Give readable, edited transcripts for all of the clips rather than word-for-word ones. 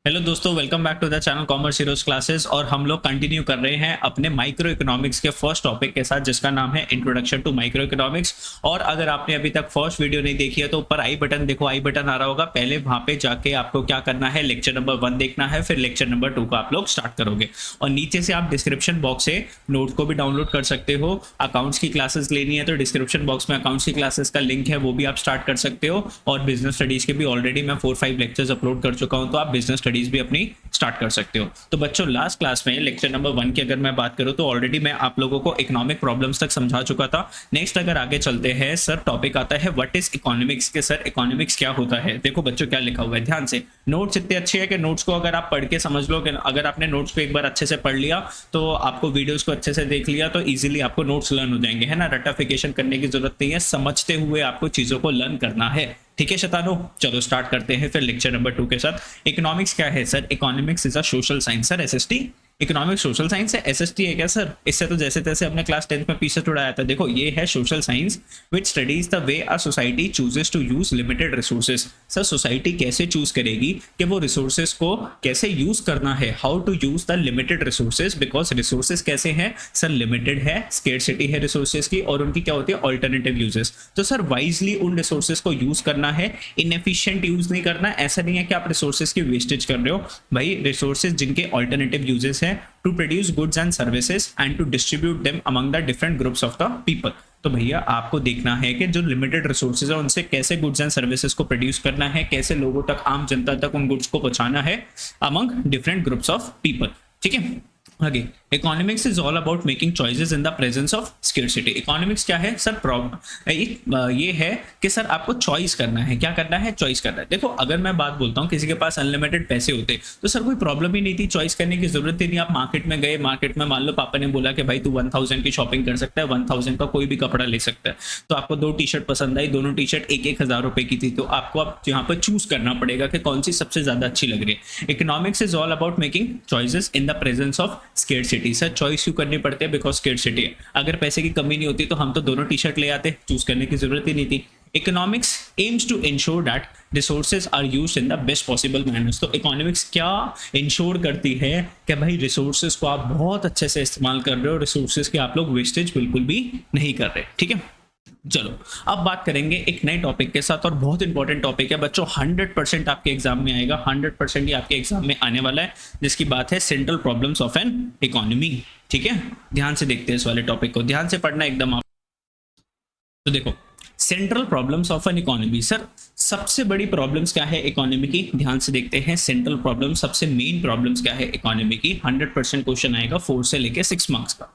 Hello दोस्तों, welcome back to the channel commerce heroes classes. और हम लोग कंटिन्यू कर रहे हैं अपने माइक्रो इकोनॉमिक्स के फर्स्ट टॉपिक के साथ, जिसका नाम है इंट्रोडक्शन टू माइक्रो इकोनॉमिक्स। और अगर आपने अभी तक फर्स्ट वीडियो नहीं देखी है तो ऊपर आई बटन देखो, आई बटन आ रहा होगा, पहले वहां पे जाके आपको क्या करना है, लेक्चर नंबर 1 देखना है, फिर लेक्चर नंबर 2 को आप लोग स्टार्ट करोगे। और नीचे से आप डिस्क्रिप्शन बॉक्स से नोट को भी डाउनलोड कर सकते हो। अकाउंट्स की क्लासेस लेनी है तो डिस्क्रिप्शन बॉक्स में अकाउंट्स की क्लासेस का लिंक है, वो भी आप स्टार्ट कर सकते हो। और बिजनेस स्टडीज के भी ऑलरेडी मैं 4-5 लेक्चर्स अपलोड कर चुका हूं, तो आप बिजनेस स्टडीज भी अपनी स्टार्ट कर सकते हो। तो बच्चों, लास्ट क्लास में लेक्चर नंबर 1 की अगर मैं बात करूं तो ऑलरेडी मैं आप लोगों को इकोनॉमिक प्रॉब्लम्स तक समझा चुका था। नेक्स्ट अगर आगे चलते हैं, सर टॉपिक आता है व्हाट इज इकोनॉमिक्स के। सर इकोनॉमिक्स क्या होता है? देखो बच्चों क्या लिखा हुआ है, ध्यान से। नोट्स इतने अच्छे हैं कि नोट्स को अगर आप पढ़ के समझ लो, कि अगर आपने नोट्स को एक बार अच्छे से पढ़ लिया तो आपको वीडियोस को अच्छे से देख लिया तो इजीली आपको नोट्स लर्न हो जाएंगे, है ना। रटिफिकेशन करने की जरूरत नहीं है, समझते हुए आपको चीजों को लर्न करना है। ठीक है शतानो, चलो स्टार्ट करते हैं फिर लेक्चर नंबर 2 के साथ। इकोनॉमिक्स क्या है sir? Economics is a social science. Sir SST economics social science है, एसएसटी है क्या सर? इससे तो जैसे तैसे अपने क्लास 10th में पीछे छुड़ाया था। देखो ये है social science which studies the way a society chooses to use limited resources. Sir society कैसे चूज करेगी कि वो रिसोर्सेज को कैसे यूज करना है, how to use the limited resources, because resources कैसे हैं सर? लिमिटेड है, स्केर्सिटी है रिसोर्सेज की, और उनकी क्या होती है, ऑल्टरनेटिव यूजेस। तो सर वाइजली उन रिसोर्सेज को यूज करना है, इनएफिशिएंट यूज नहीं करना। ऐसा नहीं है कि आप रिसोर्सेज की वेस्टेज कर रहे हो भाई। रिसोर्सेज जिनके ऑल्टरनेटिव यूजेस हैं to produce goods and services and to distribute them among the different groups of the people। तो भैया आपको देखना है कि जो लिमिटेड रिसोर्सेज है उनसे कैसे गुड्स एंड सर्विसेज को प्रोड्यूस करना है, कैसे लोगों तक, आम जनता तक उन गुड्स को पहुंचाना है among different groups of people. ठीक है, आगे economics is all about making choices in the presence of scarcity. Economics क्या है सर? ये है कि सर आपको चॉइस करना है। क्या करना है? चॉइस करना है। देखो अगर मैं बात बोलता हूँ, किसी के पास अनलिमिटेड पैसे होते तो सर कोई प्रॉब्लम ही नहीं थी, चॉइस करने की जरूरत ही नहीं। आप मार्केट में गए, मार्केट में मान लो पापा ने बोला कि भाई तू 1000 की शॉपिंग कर सकता है, 1000 का कोई भी कपड़ा ले सकता है। तो आपको 2 टी-शर्ट पसंद आई, दोनों टी-शर्ट 1,000 रुपए की थी, तो आपको अब यहाँ पर चूज करना पड़ेगा कि कौन सी सबसे ज्यादा अच्छी लग रही है। Economics is all about making choices in the presence of scarcity. Sir choice क्यों करनी पड़ती है? बिकॉज स्केर्सिटी है। अगर पैसे की कमी नहीं होती तो हम तो दोनों टी-शर्ट ले आते, चूज करने की जरूरत ही नहीं थी। Economics aims to ensure that resources are used in the best possible manners. तो इकोनॉमिक्स क्या इंश्योर करती है कि भाई रिसोर्सेज को आप बहुत अच्छे से इस्तेमाल कर रहे हो, रिसोर्सेज के आप लोग वेस्टेज बिल्कुल भी नहीं कर रहे। ठीक है, चलो अब बात करेंगे एक नए टॉपिक के साथ, और बहुत इंपॉर्टेंट टॉपिक है बच्चों, 100% आपके एग्जाम में आएगा, 100% ही आपके एग्जाम में आने वाला है, जिसकी बात है central problems of an economy. ठीक है, ध्यान से देखते हैं इस वाले टॉपिक को, ध्यान से पढ़ना एकदम आप। तो देखो central problems of an economy. Sir सबसे बड़ी प्रॉब्लम्स क्या है इकोनॉमी की? ध्यान से देखते हैं सेंट्रल प्रॉब्लम, सबसे मेन प्रॉब्लम्स क्या है इकोनॉमी की। 100% क्वेश्चन आएगा 4 से लेके 6 मार्क्स का।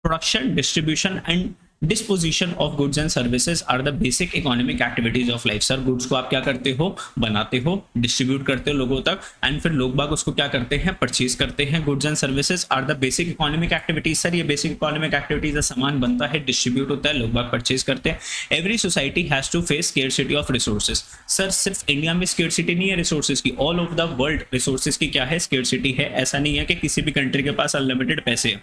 Production, distribution and disposition of goods and services are the basic economic activities of life. Sir goods को आप क्या करते हो? बनाते हो, डिस्ट्रीब्यूट करते हो लोगों तक, एंड फिर लोग बाग उसको क्या करते हैं? परचेज करते हैं। Goods and services are the basic economic activities. Sir ये बेसिक इकोनॉमिक एक्टिविटीज, सामान बनता है, डिस्ट्रीब्यूट होता है, लोग बाग परचेज करते हैं। Every society has to face scarcity of resources. Sir सिर्फ इंडिया में स्केर्सिटी नहीं है रिसोर्सेज की, all over the world resources की क्या है? स्केर्सिटी है। ऐसा नहीं है कि किसी भी कंट्री के पास अनलिमिटेड पैसे है,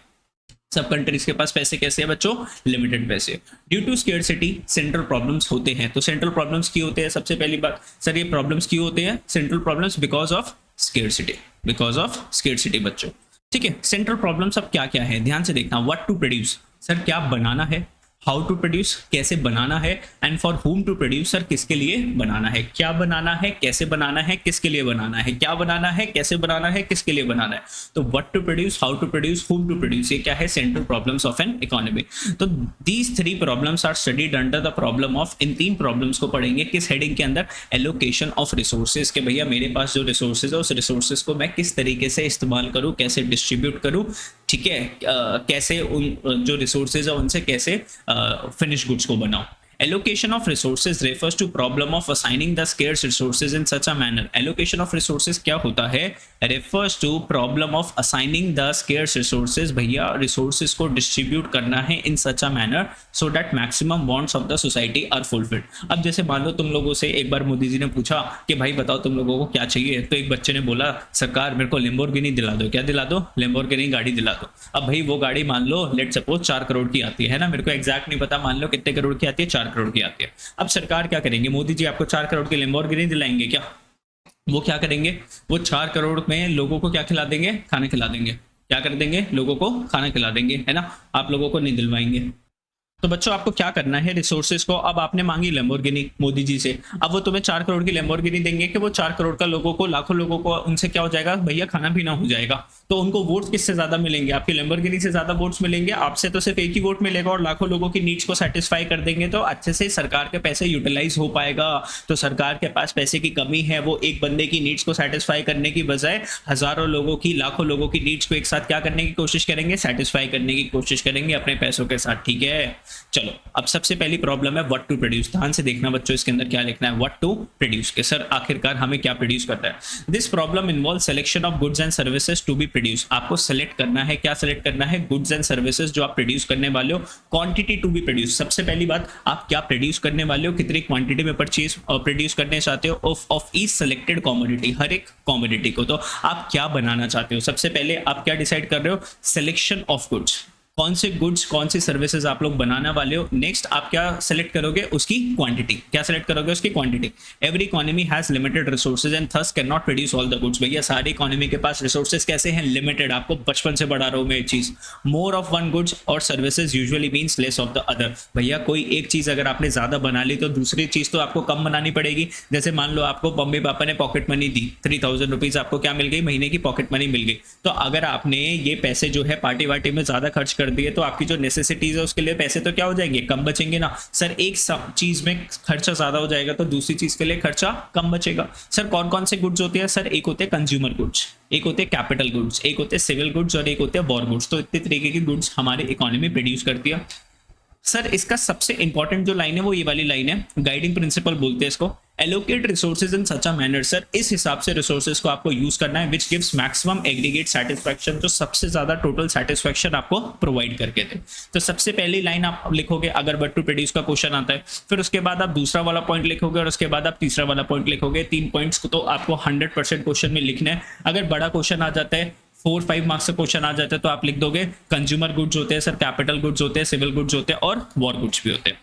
सब कंट्रीज के पास पैसे कैसे हैं बच्चों? लिमिटेड पैसे। Due to scarcity central problems होते हैं। तो सेंट्रल प्रॉब्लम्स क्यों होते हैं? सबसे पहली बात सर, ये प्रॉब्लम्स क्यों होते हैं? Central problems because of scarcity, because of scarcity बच्चों। ठीक है, सेंट्रल प्रॉब्लम्स अब क्या क्या है ध्यान से देखना। व्हाट टू प्रोड्यूस, सर क्या बनाना है, हाउ टू प्रोड्यूस, कैसे बनाना है, and for whom to produce, sir किसके लिए बनाना है, क्या बनाना है, कैसे बनाना है, किसके लिए बनाना है, क्या बनाना है, कैसे बनाना है, किसके लिए बनाना है। तो what to produce, how to produce, whom to produce, ये क्या है? Central problems of an economy. तो these 3 problems are studied under the problem of, इन 3 प्रॉब्लम्स को पढ़ेंगे किस हेडिंग के अंदर? Allocation of resources. के भैया मेरे पास जो रिसोर्सेज है उस रिसोर्सेज को मैं किस तरीके से इस्तेमाल करूं, कैसे डिस्ट्रीब्यूट करूं। ठीक है, कैसे उन जो रिसोर्सेज है उनसे कैसे फिनिश गुड्स को बनाओ। Allocation of resources refers to problem of assigning the scarce resources in such a manner। Allocation of resources क्या होता है? Refers to problem of assigning the scarce resources। भैया resources को distribute करना है in such a manner so that maximum wants of the society are fulfilled। अब जैसे मान लो तुम लोगों से एक बार मोदी जी ने पूछा कि भाई बताओ तुम लोगों को क्या चाहिए, तो एक बच्चे ने बोला सरकार मेरे को लैम्बोर्गिनी दिला दो। क्या दिला दो? लैम्बोर्गिनी गाड़ी दिला दो। अब भाई वो गाड़ी मान लो लेट सपोज 4 करोड़ की आती है ना, मेरे को एग्जैक्ट नहीं पता, मान लो कितने करोड़ की आती है, 4 करोड़ की आती है। अब सरकार क्या करेंगे? मोदी जी आपको 4 करोड़ की लैम्बोर्गिनी दिलाएंगे क्या? वो क्या करेंगे, वो 4 करोड़ में लोगों को क्या खिला देंगे, खाना खिला देंगे। क्या कर देंगे, लोगों को खाना खिला देंगे, है ना, आप लोगों को नहीं दिलवाएंगे। तो बच्चों आपको क्या करना है, रिसोर्सेज को, अब आपने मांगी लैम्बोर्गिनी मोदी जी से, अब वो तुम्हें 4 करोड़ की लैम्बोर्गिनी देंगे कि वो 4 करोड़ का लोगों को, लाखों लोगों को उनसे क्या हो जाएगा भैया, खाना पीना हो जाएगा। तो उनको वोट्स किससे ज्यादा मिलेंगे, आपकी लैम्बोर्गिनी से ज्यादा वोट्स मिलेंगे, आपसे तो सिर्फ एक ही वोट मिलेगा और लाखों लोगों की नीड्स को सेटिस्फाई कर देंगे, तो अच्छे से सरकार के पैसे यूटिलाइज हो पाएगा। तो सरकार के पास पैसे की कमी है, वो एक बंदे की नीड्स को सेटिस्फाई करने की बजाय हजारों लोगों की, लाखों लोगों की नीड्स को एक साथ क्या करने की कोशिश करेंगे, सेटिस्फाई करने की कोशिश करेंगे अपने पैसों के साथ। ठीक है, चलो अब सबसे पहली प्रॉब्लम है व्हाट टू प्रोड्यूस। ध्यान से देखना बच्चों, इसके अंदर क्या लिखना है, व्हाट टू प्रोड्यूस, के सर आखिरकार हमें क्या प्रोड्यूस करना है। This problem involve selection of goods and services to be produce. आपको सेलेक्ट करना है, क्या सेलेक्ट करना है, गुड्स एंड सर्विसेज जो आप प्रोड्यूस करने वाले हो, क्वांटिटी टू बी प्रोड्यूस। सबसे पहली बात, आप क्या प्रोड्यूस करने वाले हो, कितनी क्वांटिटी में परचेज प्रोड्यूस करने चाहते हो ऑफ ईच सेलेक्टेड कॉमोडिटी, हर एक कॉमोडिटी को। तो आप क्या बनाना चाहते हो, सबसे पहले आप क्या डिसाइड कर रहे हो, सिलेक्शन ऑफ गुड्स, कौन से गुड्स कौन सी सर्विसेज आप लोग बनाने वाले हो। नेक्स्ट आप क्या सेलेक्ट करोगे, उसकी क्वांटिटी, क्या सेलेक्ट करोगे, उसकी quantity. Every economy has limited resources and thus can not produce all the goods. भैया सारी इकोनॉमी के पास रिसोर्सेज कैसे हैं, लिमिटेड। आपको बचपन से बढ़ा रहा हूं मैं एक चीज, मोर ऑफ वन गुड्स और services usually means less of the other. भैया कोई एक चीज अगर आपने ज्यादा बना ली तो दूसरी चीज तो आपको कम बनानी पड़ेगी। जैसे मान लो आपको मम्मी पापा ने पॉकेट मनी दी, 3000 रुपीज आपको क्या मिल गई, महीने की पॉकेट मनी मिल गई। तो अगर आपने ये पैसे जो है पार्टी वार्टी में ज्यादा खर्च कर दिए तो आपकी जो नेसेसिटीज है उसके लिए पैसे तो क्या हो जाएंगे, कम बचेंगे ना। सर एक चीज में खर्चा ज्यादा हो जाएगा तो दूसरी चीज के लिए खर्चा कम बचेगा। सर कौन कौन से गुड्स होते हैं, सर एक होते हैं कंज्यूमर गुड्स, एक होते हैं कैपिटल गुड्स, एक होते हैं सिविल गुड्स और एक होते हैं वॉर गुड्स। तो इतने तरीके के गुड्स हमारी इकोनॉमी प्रोड्यूस करती है। सर इसका सबसे इंपॉर्टेंट जो लाइन है वो ये वाली लाइन है, गाइडिंग प्रिंसिपल बोलते हैं इसको, allocate resources in such a manner. Sir इस हिसाब से रिसोर्सेज को आपको यूज करना है which gives maximum aggregate satisfaction, जो सबसे ज्यादा टोटल सेटिस्फैक्शन आपको प्रोवाइड करके दे। तो सबसे पहली लाइन आप लिखोगे अगर व्हाट टू प्रोड्यूस का क्वेश्चन आता है, फिर उसके बाद आप दूसरा वाला पॉइंट लिखोगे और उसके बाद आप तीसरा वाला पॉइंट लिखोगे। 3 पॉइंट्स को तो आपको 100% क्वेश्चन में लिखना है। अगर बड़ा क्वेश्चन आ जाता है, 4-5 मार्क्स का क्वेश्चन आ जाता है, तो आप लिख दोगे कंज्यूमर गुड्स होते हैं सर, कैपिटल गुड्स होते हैं, सिविल गुड्स होते हैं और वॉर गुड्स भी होते हैं।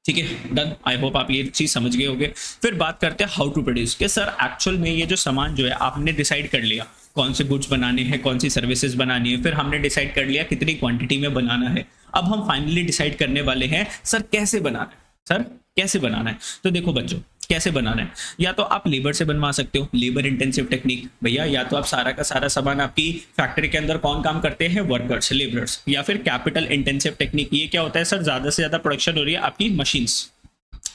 ठीक है, डन। आई होप आप ये चीज समझ गए होंगे। फिर बात करते हैं हाउ टू प्रोड्यूस के। सर एक्चुअल में ये जो सामान जो है आपने डिसाइड कर लिया कौन से गुड्स बनाने हैं, कौन सी सर्विसेज बनानी है, फिर हमने डिसाइड कर लिया कितनी क्वांटिटी में बनाना है। अब हम फाइनली डिसाइड करने वाले हैं सर कैसे बनाना है, सर कैसे बनाना है। तो देखो बच्चों कैसे बनाना है, या तो आप लेबर से बनवा सकते हो, लेबर इंटेंसिव टेक्निक भैया, या तो आप सारा का सारा सामान आपकी फैक्ट्री के अंदर कौन काम करते हैं, वर्कर्स, लेबरर्स। या फिर कैपिटल इंटेंसिव टेक्निक, ये क्या होता है सर, ज्यादा से ज्यादा प्रोडक्शन हो रही है आपकी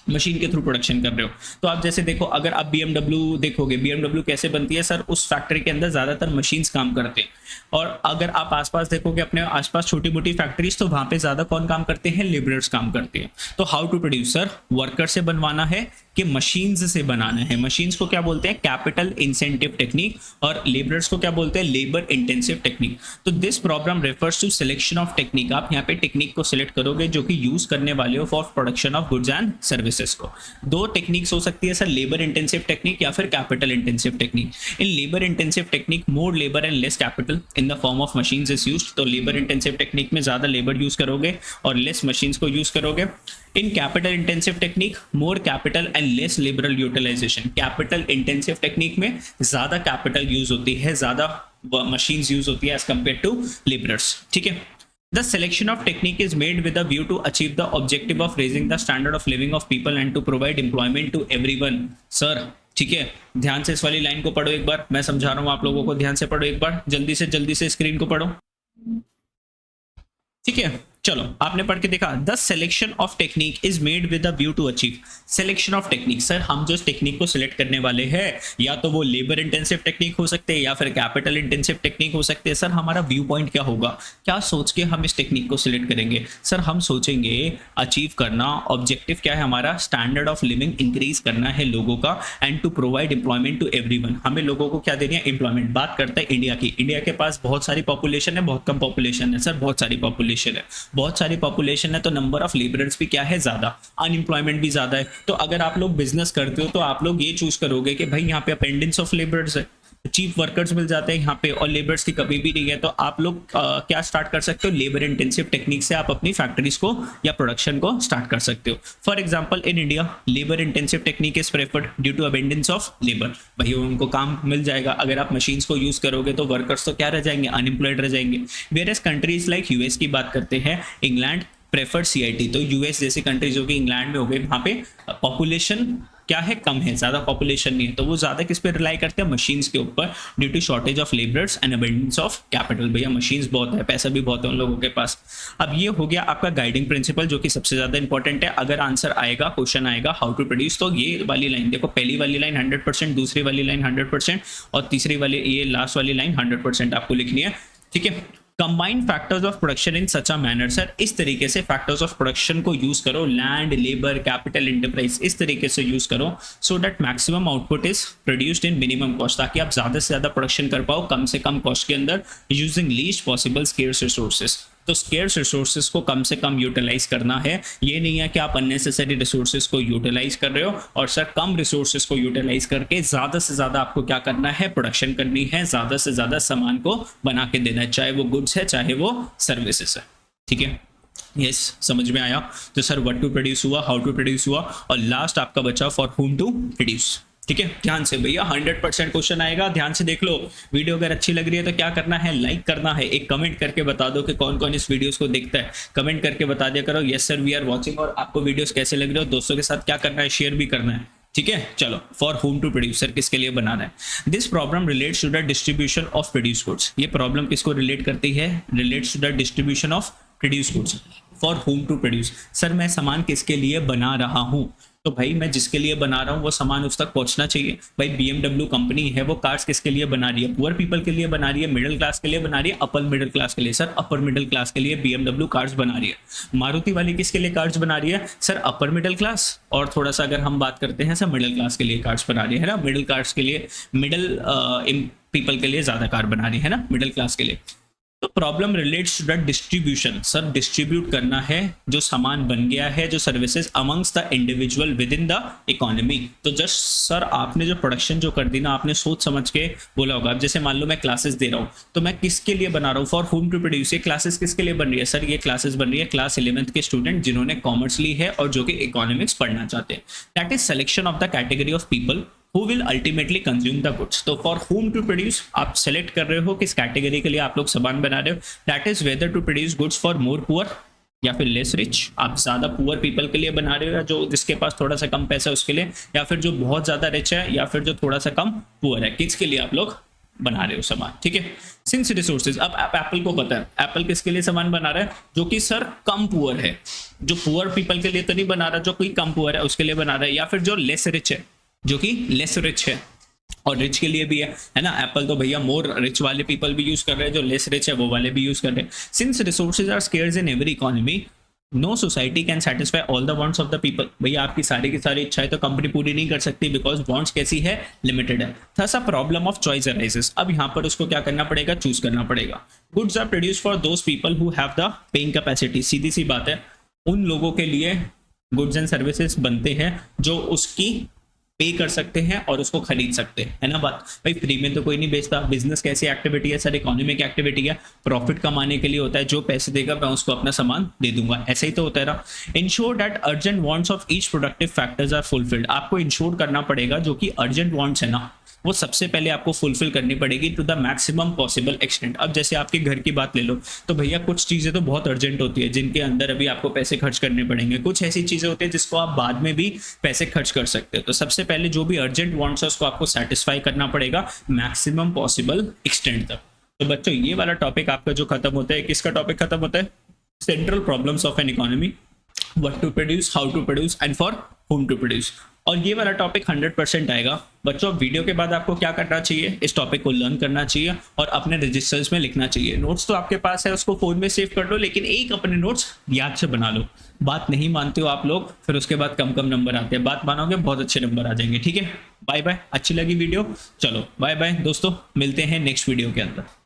मशीन के थ्रू प्रोडक्शन कर रहे हो। तो आप जैसे देखो अगर आप BMW देखोगे, BMW कैसे बनती है सर, उस फैक्ट्री के अंदर ज्यादातर मशीन्स काम करते हैं। और अगर आप आसपास देखोगे अपने आसपास छोटी मोटी फैक्ट्रीज, तो वहां पे ज्यादा कौन काम करते हैं, लेबरर्स काम करते हैं। तो how to produce, sir worker से बनवाना है कि मशीन्स से बनाना है। मशीन्स को क्या बोलते हैं, कैपिटल इंसेंटिव टेक्निक, और लेबरर्स को क्या बोलते हैं, लेबर इंटेंसिव टेक्निक। तो this problem refers to selection of technique. आप यहाँ पे टेक्निक को सिलेक्ट करोगे जो कि यूज करने वाले हो for production of goods and services को। 2 टेक्निक्स हो सकती है सर, लेबर इंटेंसिव टेक्निक या फिर capital intensive technique. In labour intensive technique more labour and less capital in the form of machines is used. तो लेबर इंटेंसिव टेक्निक में ज्यादा labour use करोगे और लेस मशीन्स को यूज करोगे। In capital intensive technique more capital and less liberal utilisation. Capital intensive technique में ज्यादा capital use होती है, ज्यादा मशीन्स यूज होती है एज कंपेयर टू लेबरर्स। ठीक है, The selection of technique is made with a view to achieve the objective of raising the standard of living of people and to provide employment to everyone. Sir, ठीक है, ध्यान से इस वाली line को पढ़ो एक बार, मैं समझा रहा हूं आप लोगों को, ध्यान से पढ़ो एक बार, जल्दी से स्क्रीन को पढ़ो। ठीक है, चलो आपने पढ़ के देखा, the selection of technique is made with a view to achieve. Selection of technique, sir हम जो टेक्निक को सिलेक्ट करने वाले हैं या तो वो लेबर इंटेंसिव टेक्निक हो सकते हैं या फिर कैपिटल इंटेंसिव टेक्निक हो सकते हैं। सर हमारा व्यू पॉइंट क्या होगा, क्या सोच के हम इस टेक्निक को सिलेक्ट करेंगे। सर हम सोचेंगे अचीव करना, ऑब्जेक्टिव क्या है हमारा, स्टैंडर्ड ऑफ लिविंग इंक्रीज करना है लोगों का, and to provide employment to everyone. हमें लोगों को क्या देनी है, एम्प्लॉयमेंट। बात करते हैं इंडिया की, इंडिया के पास बहुत सारी पॉपुलेशन है, बहुत कम पॉपुलेशन है। सर बहुत सारी पॉपुलेशन है, बहुत सारी पॉपुलेशन है तो नंबर ऑफ लेबरर्स भी क्या है, ज्यादा, अनएम्प्लॉयमेंट भी ज्यादा है। तो अगर आप लोग बिजनेस करते हो तो आप लोग ये चूज करोगे कि भाई यहाँ पे अपेंडेंस ऑफ लेबरर्स है, चीप वर्कर्स मिल जाते हैं यहाँ पे और लेबर्स की कमी भी नहीं है, तो आप लोग क्या स्टार्ट कर सकते हो, लेबर इंटेंसिव टेक्निक से आप अपनी फैक्ट्रीज को या प्रोडक्शन को स्टार्ट कर सकते हो। For example in India labour intensive technique is preferred due to abundance of labour. भाई उनको काम मिल जाएगा, अगर आप मशीन्स को यूज करोगे तो वर्कर्स तो क्या रह जाएंगे, अनएम्प्लॉयड रह जाएंगे। वेरियस कंट्रीज लाइक यूएस की बात करते हैं, इंग्लैंड प्रेफर्ड सीआईटी, तो यूएस जैसी कंट्रीज हो गई, इंग्लैंड में हो गई, वहाँ पे पॉपुलेशन क्या है, कम है, ज्यादा पॉपुलेशन नहीं है, तो वो ज्यादा किस पे रिलाई करते हैं, मशीन्स के ऊपर, due to shortage of labours and abundance of capital. भैया मशीन्स बहुत है, पैसा भी बहुत है उन लोगों के पास। अब ये हो गया आपका गाइडिंग प्रिंसिपल जो कि सबसे ज्यादा इंपॉर्टेंट है। अगर आंसर आएगा, क्वेश्चन आएगा हाउ टू प्रोड्यूस, तो ये वाली लाइन देखो, पहली वाली लाइन 100%, दूसरी वाली लाइन 100% और तीसरी वाली ये लास्ट वाली लाइन 100% आपको लिखनी है, ठीक है। Combined factors of production in such a manner, sir इस तरीके से फैक्टर्स ऑफ प्रोडक्शन को यूज करो, लैंड, लेबर, कैपिटल, एंटरप्राइज, इस तरीके से यूज करो so that maximum output is produced in minimum cost, ताकि आप ज्यादा से ज्यादा प्रोडक्शन कर पाओ कम से कम कॉस्ट के अंदर, using least possible scarce resources. तो स्केर्स रिसोर्सेज को कम से कम यूटिलाइज करना है, ये नहीं है कि आप अननेसेसरी रिसोर्सेज को यूटिलाइज कर रहे हो, और सर कम रिसोर्सेज को यूटिलाइज करके ज्यादा से ज्यादा आपको क्या करना है, प्रोडक्शन करनी है, ज्यादा से ज्यादा सामान को बना के देना है, चाहे वो गुड्स है चाहे वो सर्विसेज है, ठीक है। यस समझ में आया। तो सर व्हाट टू प्रोड्यूस हुआ, हाउ टू प्रोड्यूस हुआ, और लास्ट आपका बचा फॉर हुम टू प्रोड्यूस, ठीक है। ध्यान से भैया 100% क्वेश्चन आएगा, ध्यान से देख लो। वीडियो अगर अच्छी लग रही है तो क्या करना है, लाइक करना है, एक कमेंट करके बता दो कि कौन कौन इस वीडियोस को देखता है, कमेंट करके बता दिया करो yes sir we are watching, और आपको वीडियोस कैसे लग रहे हो दोस्तों के साथ क्या करना है, शेयर भी करना है, ठीक है। चलो फॉर होम टू प्रोड्यूसर किसके लिए बनाना है, this problem relates to the distribution of produce goods, ये प्रॉब्लम किसको रिलेट करती है, relates to the distribution of produce goods for whom to produce. Sir मैं सामान किसके लिए बना रहा हूं, तो भाई मैं जिसके लिए बना रहा हूँ वो सामान उस तक पहुंचना चाहिए। भाई BMW कंपनी है, वो कार्स किसके लिए बना रही है, पुअर पीपल के लिए बना रही है, मिडिल क्लास के लिए बना रही है, अपर मिडिल क्लास के लिए, सर अपर मिडिल क्लास के लिए BMW कार्स बना रही है। मारुति वाली किसके लिए कार्स बना रही है, सर अपर मिडिल क्लास, और थोड़ा सा अगर हम बात करते हैं सर मिडिल क्लास के लिए कार्स बना रही है ना, मिडिल क्लास के लिए, मिडिल पीपल के लिए ज्यादा कार बना रही है ना, मिडिल क्लास के लिए। तो problem relates to the distribution, sir distribute करना है जो सामान बन गया है, जो services amongst the individual within the economy. तो जस्ट सर आपने जो प्रोडक्शन जो कर दी ना, आपने सोच समझ के बोला होगा। अब जैसे मान लो मैं क्लासेस दे रहा हूँ, तो मैं किसके लिए बना रहा हूँ, फॉर होम टू प्रोड्यूस। ये क्लासेस किसके लिए बन रही है, सर ये क्लासेस बन रही है क्लास 11th के स्टूडेंट जिन्होंने कॉमर्स ली है और जो कि इकोनॉमिक्स पढ़ना चाहते हैं। That is selection of the category of people who will ultimately consume the goods। तो for whom to produce आप सेलेक्ट कर रहे हो किस कैटेगरी के लिए आप लोग सामान बना रहे हो, that is whether to produce goods for more poor या फिर लेस रिच। आप ज्यादा पुअर पीपल के लिए बना रहे हो, या जो जिसके पास थोड़ा सा कम पैसा है उसके लिए, या फिर जो बहुत ज्यादा रिच है, या फिर जो थोड़ा सा कम पुअर है, किसके लिए आप लोग बना रहे हो सामान, ठीक है। सिंस रिसोर्सेज, अब एप्पल को पता है एप्पल किसके लिए सामान बना रहा है, जो कि सर कम पुअर है, जो पुअर पीपल के लिए तो नहीं बना रहा, जो कोई कम पुअर है उसके लिए बना रहा है, या फिर जो लेस रिच है, जो कि लेस रिच है, और रिच के लिए भी है ना। एप्पल तो भैया मोर रिच वाले पीपल भी यूज कर रहे हैं, जो लेस रिच है वो वाले भी यूज कर रहे हैं। Since resources are scarce in every economy, no society can satisfy all the wants of the people. भैया आपकी सारी की सारी इच्छाएं तो कंपनी पूरी नहीं कर सकती, बिकॉज वांट्स कैसी है, लिमिटेड है। Thus a problem of choice arises. अब यहाँ पर उसको क्या करना पड़ेगा, चूज करना पड़ेगा। Goods are produce for those people who have the paying capacity. सीधी सी बात है, उन लोगों के लिए गुड्स एंड सर्विसेज बनते हैं जो उसकी पे कर सकते हैं और उसको खरीद सकते हैं, है ना बात। भाई फ्री में तो कोई नहीं बेचता। बिजनेस कैसी एक्टिविटी है सर, इकोनॉमिक एक्टिविटी है, प्रॉफिट कमाने के लिए होता है। जो पैसे देगा मैं उसको अपना सामान दे दूंगा, ऐसा ही तो होता है ना। Ensure that urgent wants of each productive factors are fulfilled. आपको इंश्योर करना पड़ेगा जो कि अर्जेंट वांट्स है ना, वो सबसे पहले आपको फुलफिल करनी पड़ेगी to the maximum possible extent. अब जैसे आपके घर की बात ले लो, तो भैया कुछ चीजें तो बहुत अर्जेंट होती है जिनके अंदर अभी आपको पैसे खर्च करने पड़ेंगे, कुछ ऐसी चीजें होती है जिसको आप बाद में भी पैसे खर्च कर सकते हो। तो सबसे पहले जो भी अर्जेंट वांट्स है उसको आपको सेटिस्फाई करना पड़ेगा मैक्सिमम पॉसिबल एक्सटेंट तक। तो बच्चों ये वाला टॉपिक आपका जो खत्म होता है, किसका टॉपिक खत्म होता है, central problems of an economy, what to produce, how to produce and for whom to produce. और ये वाला टॉपिक 100% आएगा बच्चों। वीडियो के बाद आपको क्या करना चाहिए, इस टॉपिक को लर्न करना चाहिए और अपने रजिस्टर्स में लिखना चाहिए। नोट्स तो आपके पास है, उसको फोन में सेव कर लो, लेकिन एक अपने नोट्स याद से बना लो। बात नहीं मानते हो आप लोग, फिर उसके बाद कम कम नंबर आते हैं। बात मानोगे बहुत अच्छे नंबर आ जाएंगे, ठीक है। Bye bye. अच्छी लगी वीडियो, चलो बाय बाय दोस्तों, मिलते हैं नेक्स्ट वीडियो के अंदर।